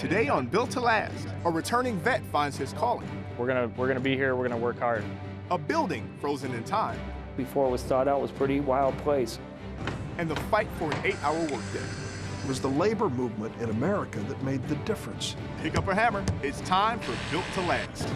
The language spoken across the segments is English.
Today on Built to Last, a returning vet finds his calling. We're gonna be here, we're gonna work hard. A building frozen in time. Before it was thought out, it was a pretty wild place. And the fight for an 8-hour workday. It was the labor movement in America that made the difference. Pick up a hammer. It's time for Built to Last.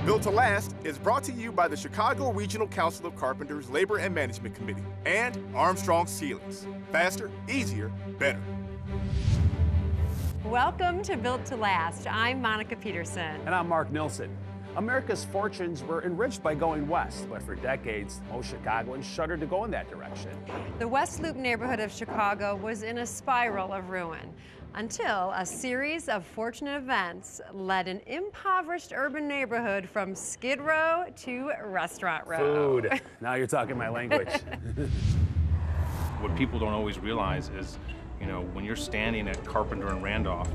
Built to Last is brought to you by the Chicago Regional Council of Carpenters Labor and Management Committee and Armstrong Ceilings. Faster, easier, better. Welcome to Built to Last. I'm Monica Pedersen. And I'm Mark Nilsson. America's fortunes were enriched by going west, but for decades, most Chicagoans shuddered to go in that direction. The West Loop neighborhood of Chicago was in a spiral of ruin until a series of fortunate events led an impoverished urban neighborhood from Skid Row to Restaurant Row. Food. Now you're talking my language. What people don't always realize is, when you're standing at Carpenter and Randolph,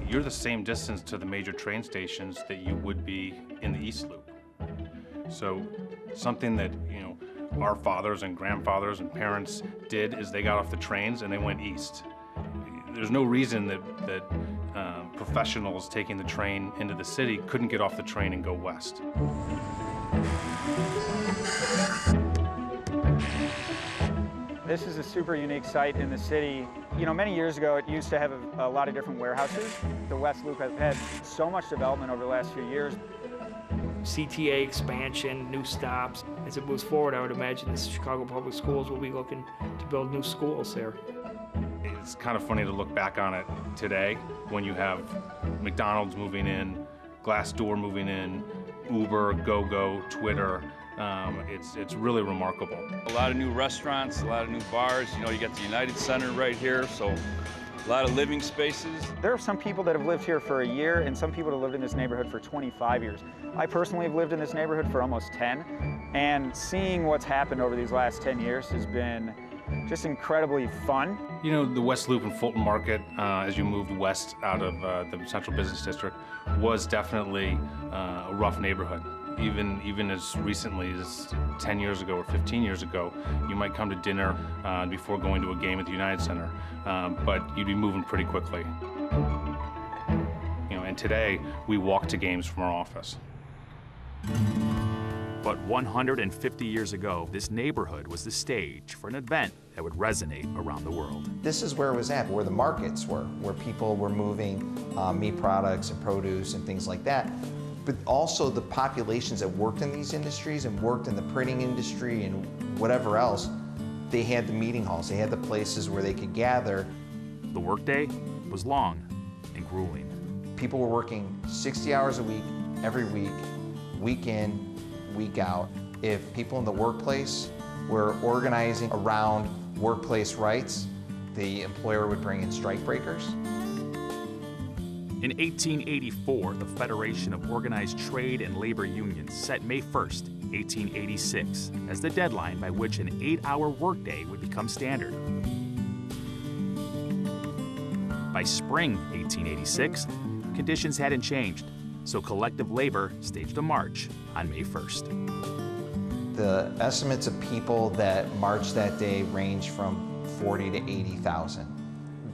you're the same distance to the major train stations that you would be in the East Loop. So something that, our fathers and grandfathers and parents did is they got off the trains and they went east. There's no reason that professionals taking the train into the city couldn't get off the train and go west. This is a super unique site in the city. Many years ago, it used to have a lot of different warehouses. The West Loop has had so much development over the last few years. CTA expansion, new stops. As it moves forward, I would imagine the Chicago Public Schools will be looking to build new schools there. It's kind of funny to look back on it today when you have McDonald's moving in, Glassdoor moving in, Uber, GoGo, Twitter. It's really remarkable. A lot of new restaurants, a lot of new bars. You got the United Center right here, so a lot of living spaces. There are some people that have lived here for a year and some people that have lived in this neighborhood for 25 years. I personally have lived in this neighborhood for almost 10, and seeing what's happened over these last 10 years has been just incredibly fun. The West Loop and Fulton Market, as you moved west out of the Central Business District, was definitely a rough neighborhood. Even as recently as 10 years ago or 15 years ago, you might come to dinner before going to a game at the United Center, but you'd be moving pretty quickly. And today, we walk to games from our office. But 150 years ago, this neighborhood was the stage for an event that would resonate around the world. This is where it was at, where the markets were, where people were moving meat products and produce and things like that. But also the populations that worked in these industries and worked in the printing industry and whatever else, they had the meeting halls, they had the places where they could gather. The workday was long and grueling. People were working 60 hours a week, every week, week in, week out. If people in the workplace were organizing around workplace rights, the employer would bring in strike breakers. In 1884, the Federation of Organized Trade and Labor Unions set May 1st, 1886, as the deadline by which an 8-hour workday would become standard. By spring 1886, conditions hadn't changed, so collective labor staged a march on May 1st. The estimates of people that marched that day range from 40 to 80,000.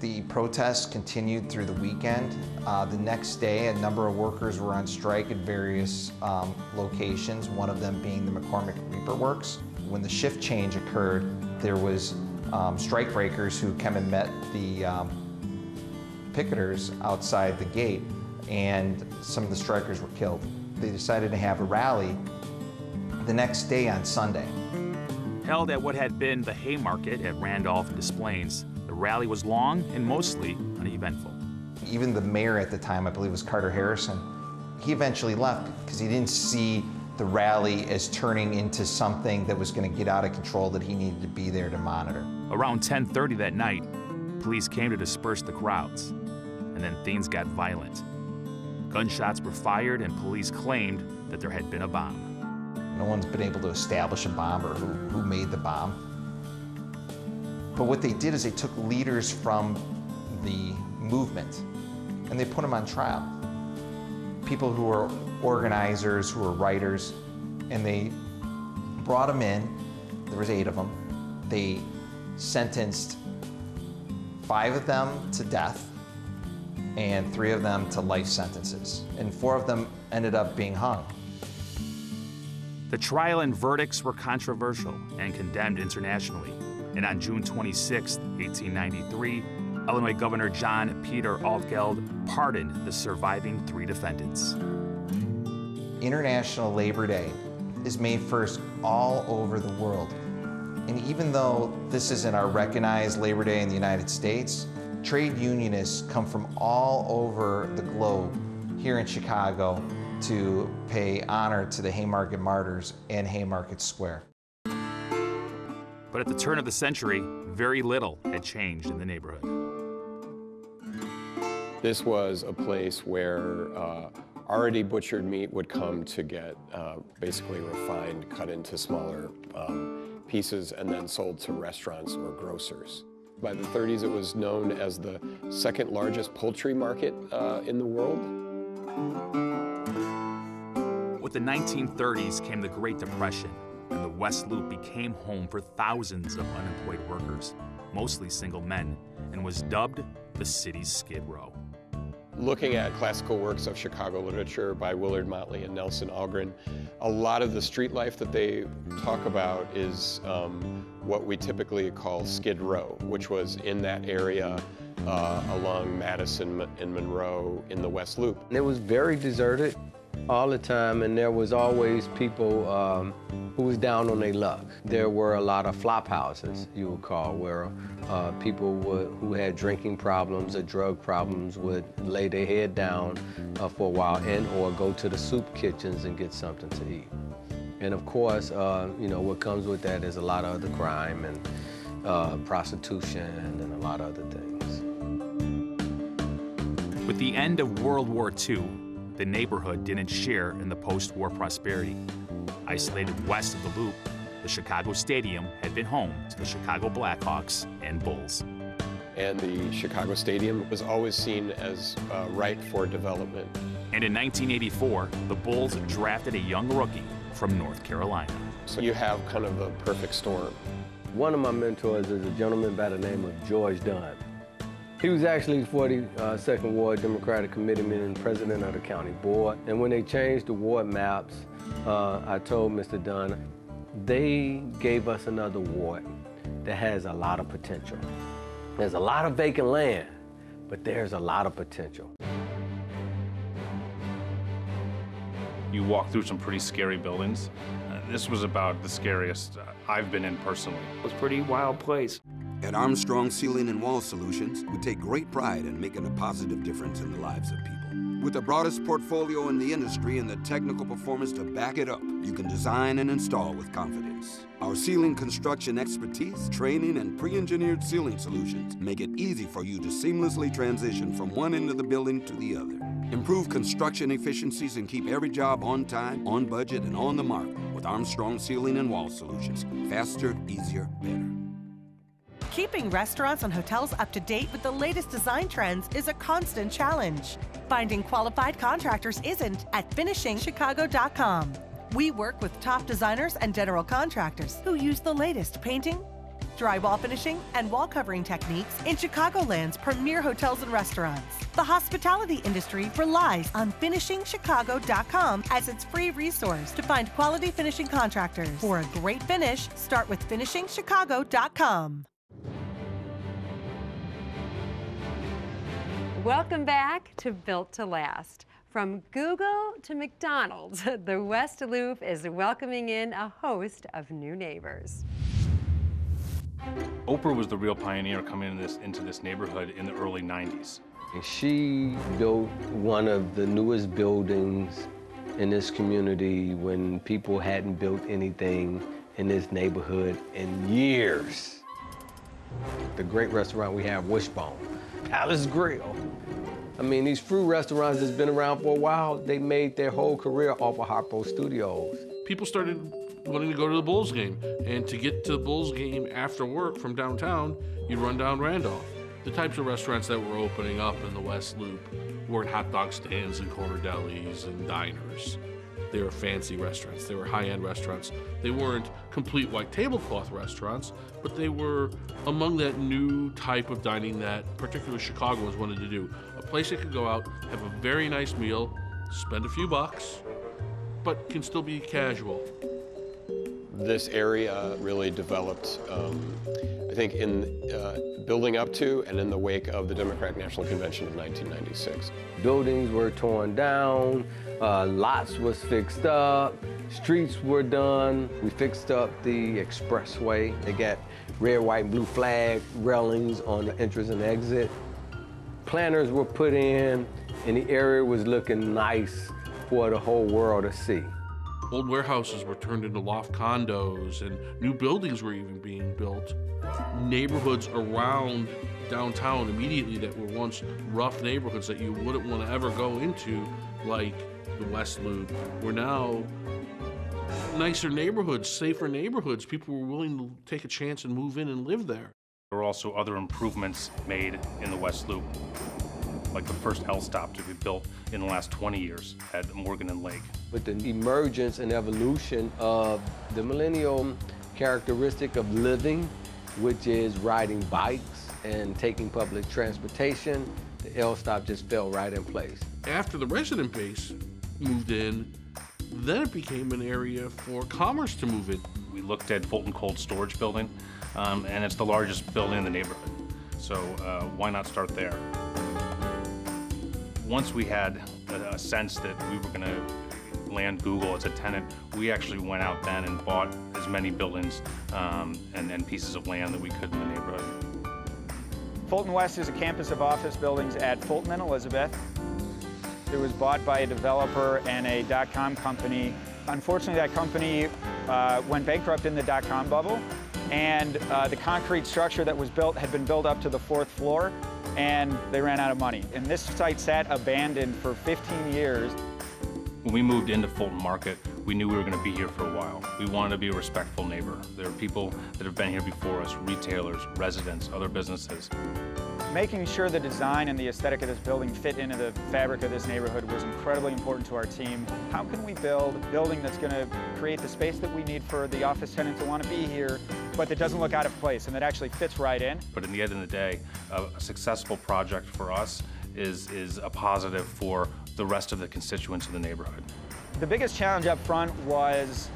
The protests continued through the weekend. The next day, a number of workers were on strike at various locations, one of them being the McCormick Reaper Works. When the shift change occurred, there was strike breakers who came and met the picketers outside the gate, and some of the strikers were killed. They decided to have a rally the next day on Sunday. Held at what had been the Haymarket at Randolph and Des Plaines, the rally was long and mostly uneventful. Even the mayor at the time, I believe it was Carter Harrison, he eventually left because he didn't see the rally as turning into something that was going to get out of control, that he needed to be there to monitor. Around 10:30 that night, police came to disperse the crowds, and then things got violent. Gunshots were fired and police claimed that there had been a bomb. No one's been able to establish a bomb or who made the bomb. But what they did is they took leaders from the movement, and they put them on trial. People who were organizers, who were writers, and they brought them in. There was 8 of them. They sentenced 5 of them to death and 3 of them to life sentences, and 4 of them ended up being hung. The trial and verdicts were controversial and condemned internationally. And on June 26, 1893, Illinois Governor John Peter Altgeld pardoned the surviving 3 defendants. International Labor Day is May 1st all over the world. And even though this isn't our recognized Labor Day in the United States, trade unionists come from all over the globe here in Chicago to pay honor to the Haymarket Martyrs in Haymarket Square. But at the turn of the century, very little had changed in the neighborhood. This was a place where already butchered meat would come to get basically refined, cut into smaller pieces, and then sold to restaurants or grocers. By the 30s, it was known as the 2nd largest poultry market in the world. With the 1930s came the Great Depression, and the West Loop became home for thousands of unemployed workers, mostly single men, and was dubbed the city's Skid Row. Looking at classical works of Chicago literature by Willard Motley and Nelson Algren, a lot of the street life that they talk about is what we typically call Skid Row, which was in that area along Madison and Monroe in the West Loop. It was very deserted all the time, and there was always people who was down on their luck. There were a lot of flop houses, you would call, where people who had drinking problems or drug problems would lay their head down for a while and or go to the soup kitchens and get something to eat. And of course, you know, what comes with that is a lot of other crime and prostitution and a lot of other things. With the end of World War II, the neighborhood didn't share in the post-war prosperity. Isolated west of the Loop, the Chicago Stadium had been home to the Chicago Blackhawks and Bulls. And the Chicago Stadium was always seen as ripe for development. And in 1984, the Bulls drafted a young rookie from North Carolina. So you have kind of the perfect storm. One of my mentors is a gentleman by the name of George Dunn. He was actually 42nd Ward Democratic Committeeman and president of the county board. And when they changed the ward maps, I told Mr. Dunn, they gave us another ward that has a lot of potential. There's a lot of vacant land, but there's a lot of potential. You walk through some pretty scary buildings. This was about the scariest I've been in personally. It was a pretty wild place. At Armstrong Ceiling and Wall Solutions, we take great pride in making a positive difference in the lives of people. With the broadest portfolio in the industry and the technical performance to back it up, you can design and install with confidence. Our ceiling construction expertise, training, and pre-engineered ceiling solutions make it easy for you to seamlessly transition from one end of the building to the other. Improve construction efficiencies and keep every job on time, on budget, and on the mark with Armstrong Ceiling and Wall Solutions. Faster, easier, better. Keeping restaurants and hotels up to date with the latest design trends is a constant challenge. Finding qualified contractors isn't at finishingchicago.com. We work with top designers and general contractors who use the latest painting, drywall finishing, and wall covering techniques in Chicagoland's premier hotels and restaurants. The hospitality industry relies on finishingchicago.com as its free resource to find quality finishing contractors. For a great finish, start with finishingchicago.com. Welcome back to Built to Last. From Google to McDonald's, the West Loop is welcoming in a host of new neighbors. Oprah was the real pioneer coming into this neighborhood in the early 90s. She built one of the newest buildings in this community when people hadn't built anything in this neighborhood in years. The great restaurant we have, Wishbone, Palace Grill. I mean, these fruit restaurants that's been around for a while, they made their whole career off of Harpo Studios. People started wanting to go to the Bulls game, and to get to the Bulls game after work from downtown, you'd run down Randolph. The types of restaurants that were opening up in the West Loop weren't hot dog stands and corner delis and diners. They were fancy restaurants. They were high-end restaurants. They weren't complete white tablecloth restaurants, but they were among that new type of dining that particularly Chicagoans wanted to do. A place that could go out, have a very nice meal, spend a few bucks, but can still be casual. This area really developed, I think, in building up to and in the wake of the Democratic National Convention of 1996. Buildings were torn down, lots was fixed up, streets were done. We fixed up the expressway. They got red, white, and blue flag railings on the entrance and exit. Planters were put in, and the area was looking nice for the whole world to see. Old warehouses were turned into loft condos, and new buildings were even being built. Neighborhoods around downtown immediately that were once rough neighborhoods that you wouldn't want to ever go into, like the West Loop, were now nicer neighborhoods, safer neighborhoods. People were willing to take a chance and move in and live there. There were also other improvements made in the West Loop, like the first L stop to be built in the last 20 years at Morgan and Lake. With the emergence and evolution of the millennial characteristic of living, which is riding bikes and taking public transportation, the L stop just fell right in place. After the resident base moved in, then it became an area for commerce to move in. We looked at Fulton Cold Storage Building, and it's the largest building in the neighborhood. So why not start there? Once we had a sense that we were going to land Google as a tenant, we actually went out then and bought as many buildings and pieces of land that we could in the neighborhood. Fulton West is a campus of office buildings at Fulton and Elizabeth. It was bought by a developer and a dot-com company. Unfortunately, that company went bankrupt in the dot-com bubble, and the concrete structure that was built had been built up to the 4th floor, and they ran out of money. And this site sat abandoned for 15 years. When we moved into Fulton Market, we knew we were going to be here for a while. We wanted to be a respectful neighbor. There are people that have been here before us, retailers, residents, other businesses. Making sure the design and the aesthetic of this building fit into the fabric of this neighborhood was incredibly important to our team. How can we build a building that's going to create the space that we need for the office tenant to want to be here, but that doesn't look out of place and that actually fits right in? But in the end of the day, a successful project for us is a positive for the rest of the constituents of the neighborhood. The biggest challenge up front was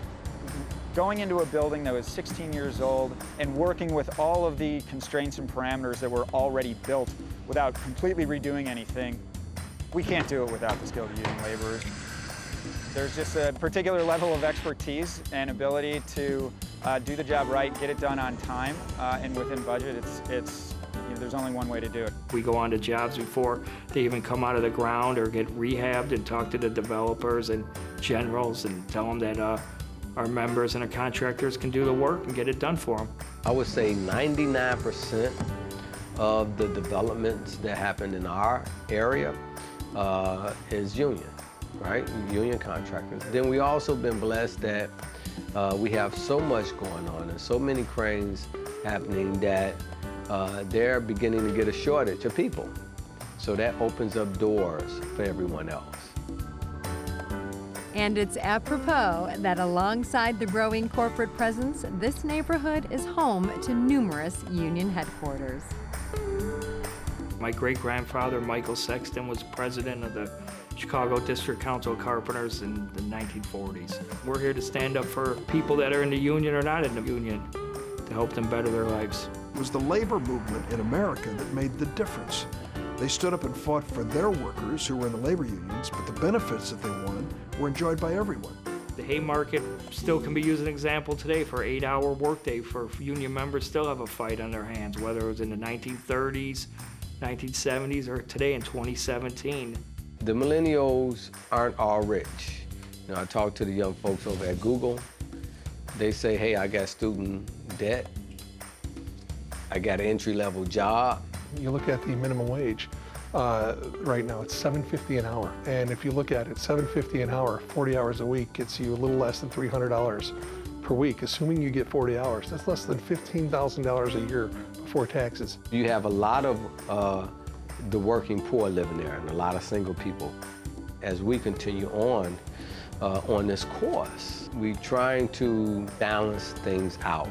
going into a building that was 16 years old and working with all of the constraints and parameters that were already built without completely redoing anything. We can't do it without the skilled union laborers. There's just a particular level of expertise and ability to do the job right, get it done on time, and within budget. There's only one way to do it. We go on to jobs before they even come out of the ground or get rehabbed and talk to the developers and generals and tell them that our members and our contractors can do the work and get it done for them. I would say 99% of the developments that happen in our area is union, right? Union contractors. Then we also been blessed that we have so much going on and so many cranes happening that they're beginning to get a shortage of people. So that opens up doors for everyone else. And it's apropos that alongside the growing corporate presence, this neighborhood is home to numerous union headquarters. My great-grandfather, Michael Sexton, was president of the Chicago District Council of Carpenters in the 1940s. We're here to stand up for people that are in the union or not in the union to help them better their lives. It was the labor movement in America that made the difference. They stood up and fought for their workers who were in the labor unions, but the benefits that they wanted were enjoyed by everyone. The Haymarket still can be used as an example today for 8-hour workday for union members still have a fight on their hands, whether it was in the 1930s, 1970s, or today in 2017. The millennials aren't all rich. You know, I talk to the young folks over at Google. They say, hey, I got student debt. I got an entry-level job. You look at the minimum wage, right now it's $7.50 an hour. And if you look at it, $7.50 an hour, 40 hours a week gets you a little less than $300 per week, assuming you get 40 hours. That's less than $15,000 a year before taxes. You have a lot of the working poor living there and a lot of single people. As we continue on this course, we're trying to balance things out.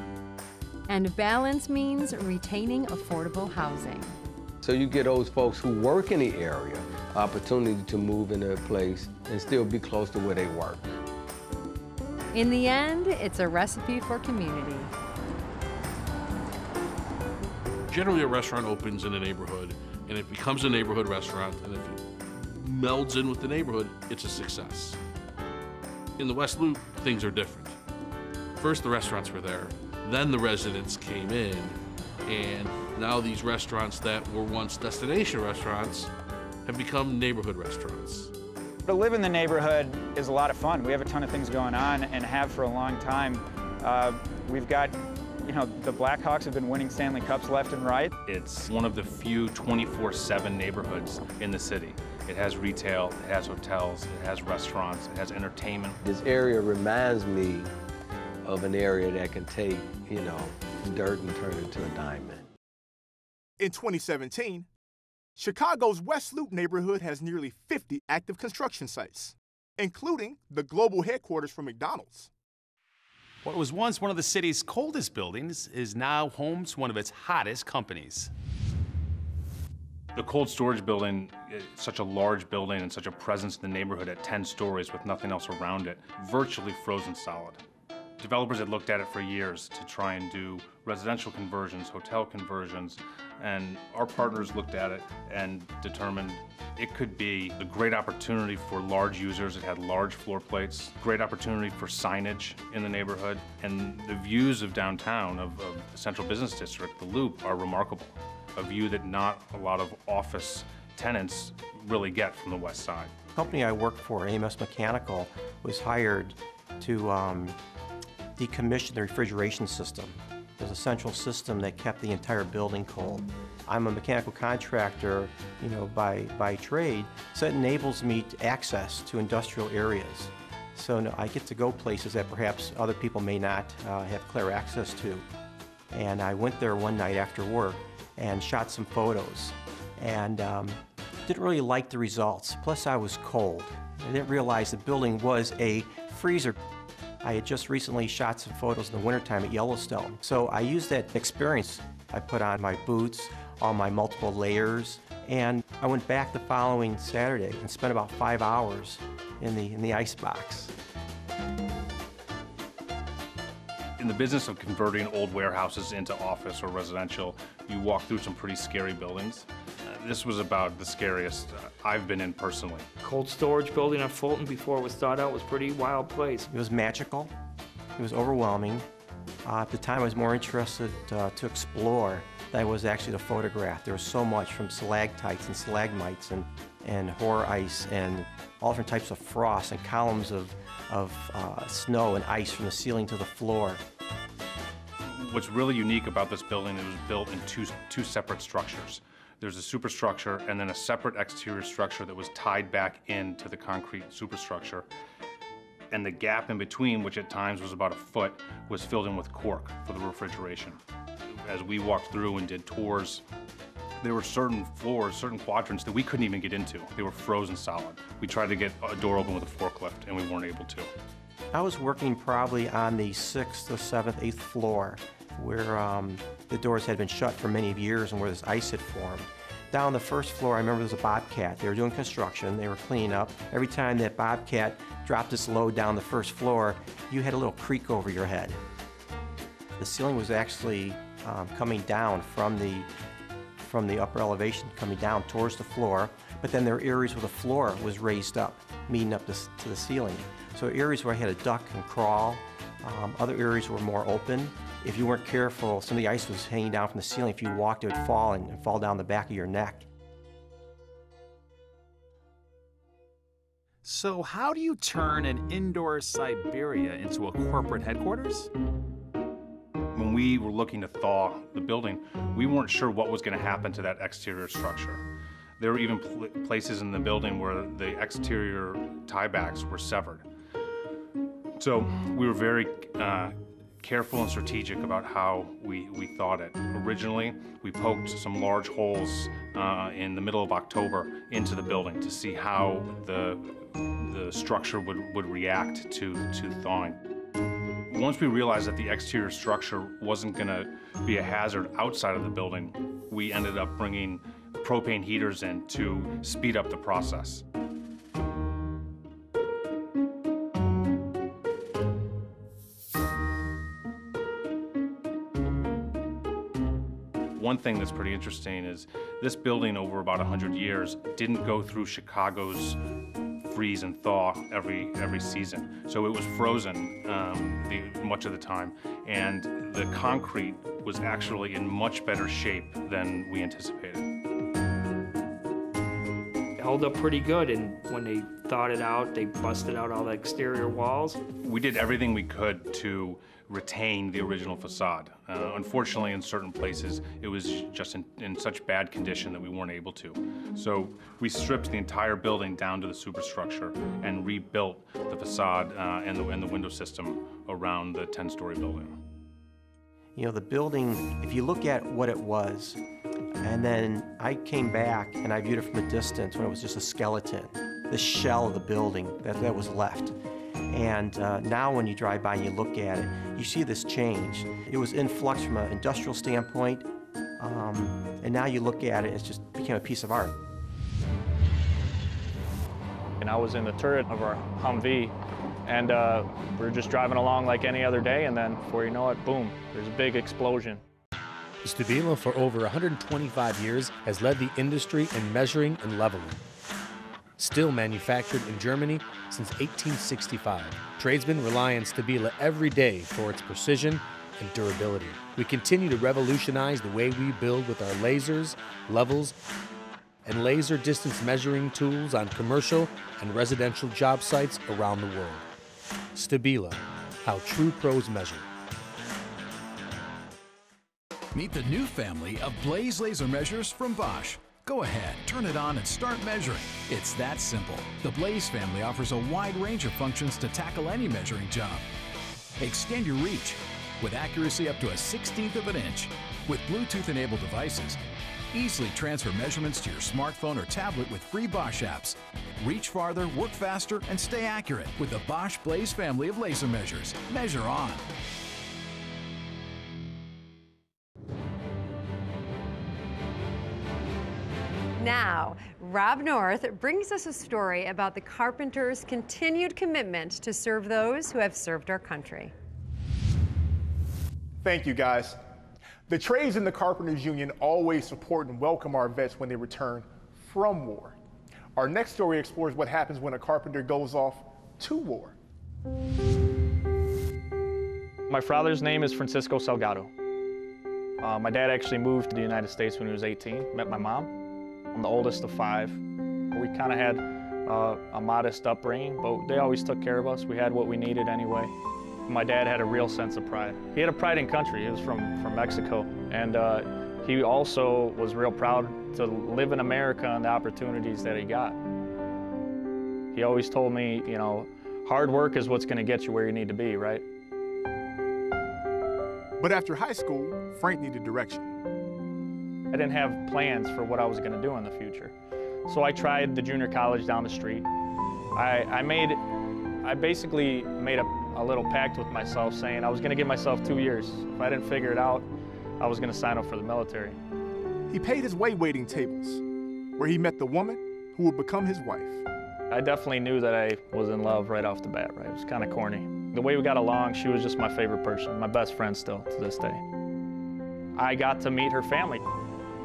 And balance means retaining affordable housing. So you get those folks who work in the area opportunity to move in their place and still be close to where they work. In the end, it's a recipe for community. Generally, a restaurant opens in a neighborhood, and it becomes a neighborhood restaurant, and if it melds in with the neighborhood, it's a success. In the West Loop, things are different. First, the restaurants were there, then the residents came in, and now these restaurants that were once destination restaurants have become neighborhood restaurants. To live in the neighborhood is a lot of fun. We have a ton of things going on and have for a long time. We've got, the Blackhawks have been winning Stanley Cups left and right. It's one of the few 24/7 neighborhoods in the city. It has retail, it has hotels, it has restaurants, it has entertainment. This area reminds me of an area that can take, dirt and turn it into a diamond. In 2017, Chicago's West Loop neighborhood has nearly 50 active construction sites, including the global headquarters for McDonald's. What was once one of the city's coldest buildings is now home to one of its hottest companies. The cold storage building is such a large building and such a presence in the neighborhood at 10 stories with nothing else around it, virtually frozen solid. Developers had looked at it for years to try and do residential conversions, hotel conversions, and our partners looked at it and determined it could be a great opportunity for large users. It had large floor plates, great opportunity for signage in the neighborhood, and the views of downtown, of the Central Business District, the Loop, are remarkable. A view that not a lot of office tenants really get from the west side. The company I worked for, AMS Mechanical, was hired to decommission the refrigeration system. There's a central system that kept the entire building cold. I'm a mechanical contractor, by trade, so it enables me access to industrial areas. So I get to go places that perhaps other people may not have clear access to. And I went there one night after work and shot some photos, and didn't really like the results. Plus I was cold. I didn't realize the building was a freezer. I had just recently shot some photos in the wintertime at Yellowstone. So I used that experience. I put on my boots, all my multiple layers, and I went back the following Saturday and spent about 5 hours in the ice box. In the business of converting old warehouses into office or residential, you walk through some pretty scary buildings. This was about the scariest I've been in personally. Cold storage building on Fulton before it was thought out was a pretty wild place. It was magical. It was overwhelming. At the time I was more interested to explore than I was actually to photograph. There was so much from stalactites and stalagmites and hoar ice and all different types of frost and columns of snow and ice from the ceiling to the floor. What's really unique about this building, it was built in two separate structures. There's a superstructure and then a separate exterior structure that was tied back into the concrete superstructure. And the gap in between, which at times was about a foot, was filled in with cork for the refrigeration. As we walked through and did tours, there were certain floors, certain quadrants that we couldn't even get into. They were frozen solid. We tried to get a door open with a forklift and we weren't able to. I was working probably on the 6th, the 7th, 8th floor, where the doors had been shut for many years and where this ice had formed. Down on the first floor, I remember there was a bobcat. They were doing construction, they were cleaning up. Every time that bobcat dropped its load down the first floor, you had a little creak over your head. The ceiling was actually coming down from the upper elevation, coming down towards the floor, but then there were areas where the floor was raised up, meeting up to the ceiling. So areas where I had to duck and crawl, other areas were more open. If you weren't careful, some of the ice was hanging down from the ceiling. If you walked, it would fall and fall down the back of your neck. So how do you turn an indoor Siberia into a corporate headquarters? When we were looking to thaw the building, we weren't sure what was going to happen to that exterior structure. There were even places in the building where the exterior tiebacks were severed. So we were very careful and strategic about how we thought it. Originally, we poked some large holes in the middle of October into the building to see how the structure would react to thawing. Once we realized that the exterior structure wasn't going to be a hazard outside of the building, we ended up bringing propane heaters in to speed up the process. One thing that's pretty interesting is this building over about 100 years didn't go through Chicago's freeze and thaw every season. So it was frozen much of the time, and the concrete was actually in much better shape than we anticipated. It held up pretty good, and when they thawed it out, they busted out all the exterior walls. We did everything we could to retain the original facade. Unfortunately, in certain places, it was just in such bad condition that we weren't able to. So we stripped the entire building down to the superstructure and rebuilt the facade and the window system around the 10-story building. You know, the building, if you look at what it was, and then I came back and I viewed it from a distance when it was just a skeleton, the shell of the building that was left. And now when you drive by and you look at it, you see this change. It was in flux from an industrial standpoint, and now you look at it, it's just became a piece of art. And I was in the turret of our Humvee, and we were just driving along like any other day, and then before you know it, boom, there's a big explosion. Stabila, for over 125 years, has led the industry in measuring and leveling. Still manufactured in Germany since 1865, tradesmen rely on Stabila every day for its precision and durability. We continue to revolutionize the way we build with our lasers, levels, and laser distance measuring tools on commercial and residential job sites around the world. Stabila, how true pros measure. Meet the new family of Blaze laser measures from Bosch. Go ahead, turn it on and start measuring. It's that simple. The Blaze family offers a wide range of functions to tackle any measuring job. Extend your reach with accuracy up to a 1/16 of an inch. With Bluetooth-enabled devices, easily transfer measurements to your smartphone or tablet with free Bosch apps. Reach farther, work faster, and stay accurate with the Bosch Blaze family of laser measures. Measure on. Now, Rob North brings us a story about the Carpenters' continued commitment to serve those who have served our country. Thank you, guys. The trades in the Carpenters Union always support and welcome our vets when they return from war. Our next story explores what happens when a carpenter goes off to war. My father's name is Francisco Salgado. My dad actually moved to the United States when he was 18, met my mom. I'm the oldest of 5. We kind of had a modest upbringing, but they always took care of us. We had what we needed anyway. My dad had a real sense of pride. He had a pride in country. He was from Mexico, and he also was real proud to live in America and the opportunities that he got. He always told me, you know, hard work is what's going to get you where you need to be, right? But after high school, Frank needed direction. I didn't have plans for what I was going to do in the future. So I tried the junior college down the street. I basically made a little pact with myself saying I was going to give myself 2 years. If I didn't figure it out, I was going to sign up for the military. He paid his way waiting tables, where he met the woman who would become his wife. I definitely knew that I was in love right off the bat, right? It was kind of corny. The way we got along, she was just my favorite person, my best friend still to this day. I got to meet her family.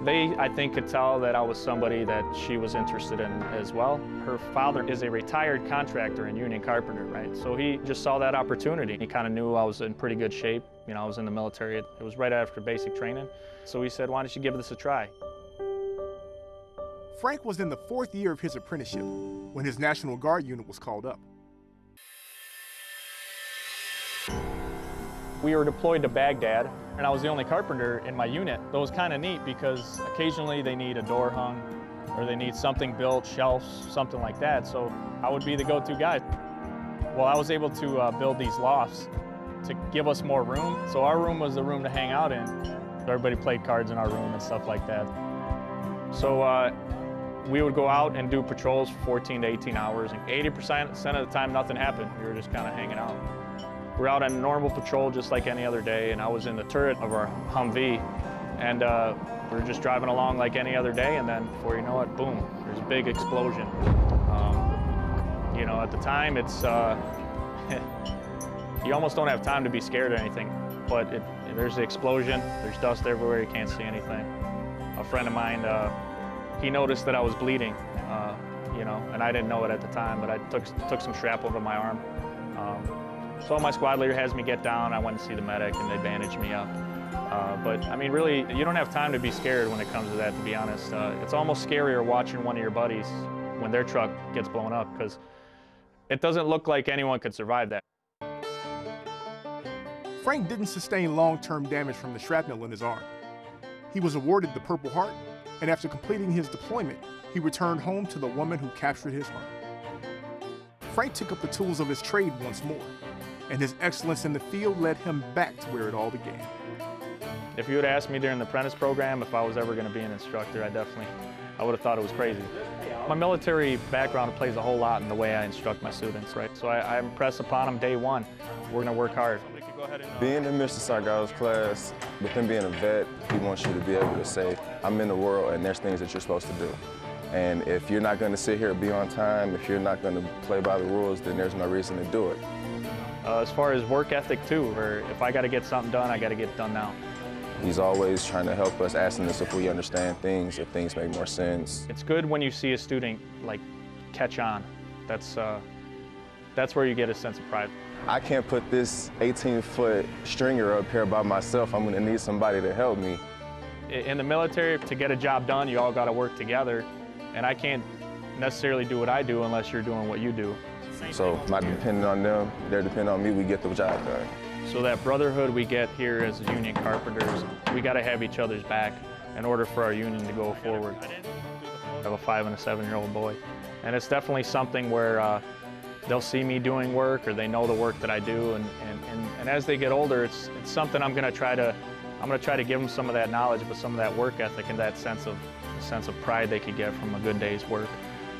They, I think, could tell that I was somebody that she was interested in as well. Her father is a retired contractor and union carpenter, right? So he just saw that opportunity. He kind of knew I was in pretty good shape. You know, I was in the military. It was right after basic training. So he said, why don't you give this a try? Frank was in the 4th year of his apprenticeship when his National Guard unit was called up. We were deployed to Baghdad, and I was the only carpenter in my unit. That was kind of neat because occasionally they need a door hung or they need something built, shelves, something like that. So I would be the go-to guy. Well, I was able to build these lofts to give us more room. So our room was the room to hang out in. Everybody played cards in our room and stuff like that. So we would go out and do patrols for 14 to 18 hours, and 80% of the time nothing happened. We were just kind of hanging out. We're out on a normal patrol just like any other day, and I was in the turret of our Humvee, and we were just driving along like any other day, and then before you know it, boom, there's a big explosion. You know, at the time, it's, you almost don't have time to be scared or anything, but there's the explosion, there's dust everywhere, you can't see anything. A friend of mine, he noticed that I was bleeding, you know, and I didn't know it at the time, but I took some shrapnel to my arm. So my squad leader has me get down, I went to see the medic, and they bandaged me up. But I mean, really, you don't have time to be scared when it comes to that, to be honest. It's almost scarier watching one of your buddies when their truck gets blown up, because it doesn't look like anyone could survive that. Frank didn't sustain long-term damage from the shrapnel in his arm. He was awarded the Purple Heart, and after completing his deployment, he returned home to the woman who captured his heart. Frank took up the tools of his trade once more, and his excellence in the field led him back to where it all began. If you would have asked me during the apprentice program if I was ever going to be an instructor, I would have thought it was crazy. My military background plays a whole lot in the way I instruct my students, right? So I impress upon them day one, we're going to work hard. Being in Mr. Salgado's class, with him being a vet, he wants you to be able to say, I'm in the world and there's things that you're supposed to do. And if you're not going to sit here and be on time, if you're not going to play by the rules, then there's no reason to do it. As far as work ethic too, where if I got to get something done, I got to get it done now. He's always trying to help us, asking us if we understand things, if things make more sense. It's good when you see a student like catch on. That's where you get a sense of pride. I can't put this 18-foot stringer up here by myself. I'm gonna need somebody to help me. In the military, to get a job done, you all gotta work together. And I can't necessarily do what I do unless you're doing what you do. So not depending on them, they're depending on me, we get the job done. So that brotherhood we get here as union carpenters, we gotta have each other's back in order for our union to go forward. I have a 5- and a 7-year-old boy. And it's definitely something where they'll see me doing work, or they know the work that I do, and as they get older, it's something I'm gonna try to give them some of that knowledge, but some of that work ethic and that sense of pride they could get from a good day's work,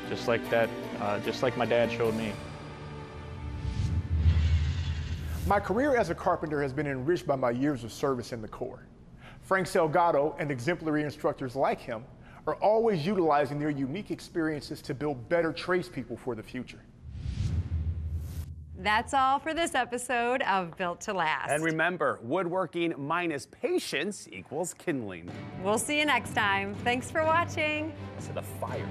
just like my dad showed me. My career as a carpenter has been enriched by my years of service in the Corps. Frank Salgado and exemplary instructors like him are always utilizing their unique experiences to build better tradespeople for the future. That's all for this episode of Built to Last. And remember, woodworking minus patience equals kindling. We'll see you next time. Thanks for watching. To the fire.